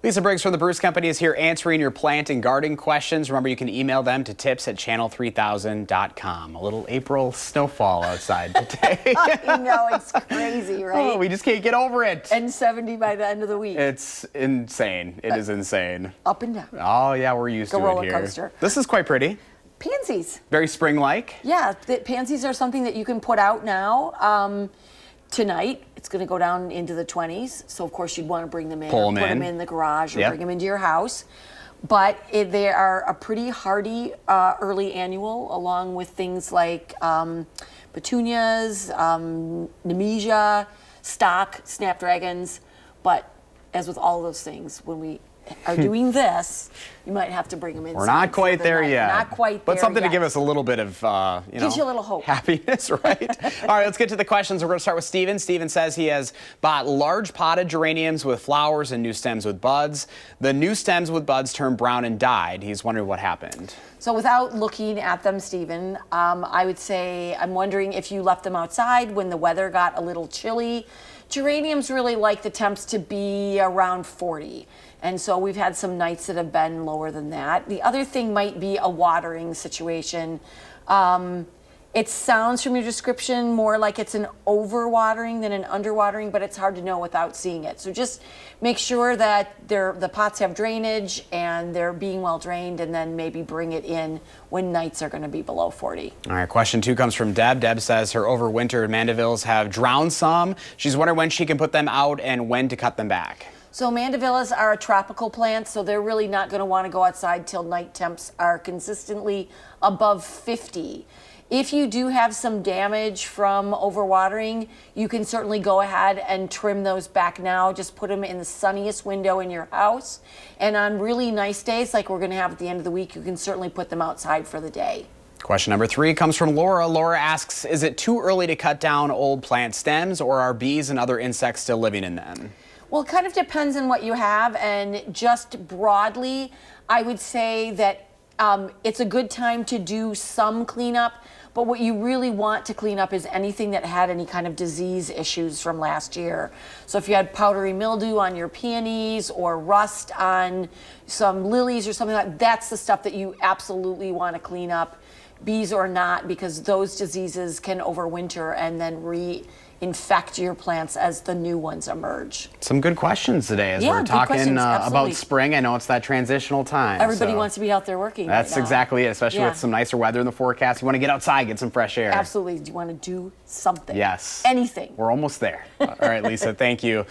Lisa Briggs from the Bruce Company is here answering your plant and garden questions. Remember, you can email them to tips@channel3000.com. A little April snowfall outside today. I know, it's crazy, right? Oh, we just can't get over it. And 70 by the end of the week. It's insane. It is insane. Up and down. Oh, yeah, we're used to it roller here. coaster. This is quite pretty. Pansies. Very spring-like. Yeah, pansies are something that you can put out now. Tonight, it's going to go down into the 20s, so of course you'd want to bring them in, Pull them put them in in the garage, or Yep. bring them into your house. But they are a pretty hardy early annual, along with things like petunias, nemesia, stock, snapdragons. But as with all those things, when we are doing this, you might have to bring them in. We're not quite there yet. Not quite there But something yet. to give us a little bit of, Gives you a little hope. happiness, right? All right, let's get to the questions. We're going to start with Steven. Steven says he has bought large potted geraniums with flowers and new stems with buds. The new stems with buds turned brown and died. He's wondering what happened. So without looking at them, Stephen, I would say I'm wondering if you left them outside when the weather got a little chilly. Geraniums really like the temps to be around 40. And so we've had some nights that have been lower than that. The other thing might be a watering situation. It sounds from your description more like it's an overwatering than an underwatering, but it's hard to know without seeing it. So just make sure that the pots have drainage and they're being well drained, and then maybe bring it in when nights are going to be below 40. All right, question 2 comes from Deb. Deb says her overwintered mandevilles have drowned some. She's wondering when she can put them out and when to cut them back. So mandevillas are a tropical plant, so they're really not going to want to go outside till night temps are consistently above 50. If you do have some damage from overwatering, you can certainly go ahead and trim those back now. Just put them in the sunniest window in your house. And on really nice days, like we're going to have at the end of the week, you can certainly put them outside for the day. Question number 3 comes from Laura. Laura asks, is it too early to cut down old plant stems, or are bees and other insects still living in them? Well, it kind of depends on what you have, and just broadly, I would say that it's a good time to do some cleanup, but what you really want to clean up is anything that had any kind of disease issues from last year. So if you had powdery mildew on your peonies or rust on some lilies or something like that, that's the stuff that you absolutely want to clean up, bees or not, because those diseases can overwinter and then reinfect your plants as the new ones emerge. Some good questions today as we're talking about spring. I know it's that transitional time. Everybody wants to be out there working. That's right now. exactly it, especially with some nicer weather in the forecast. You want to get outside, get some fresh air. Absolutely. Do you want to do something? Yes. Anything. We're almost there. All right, Lisa, thank you.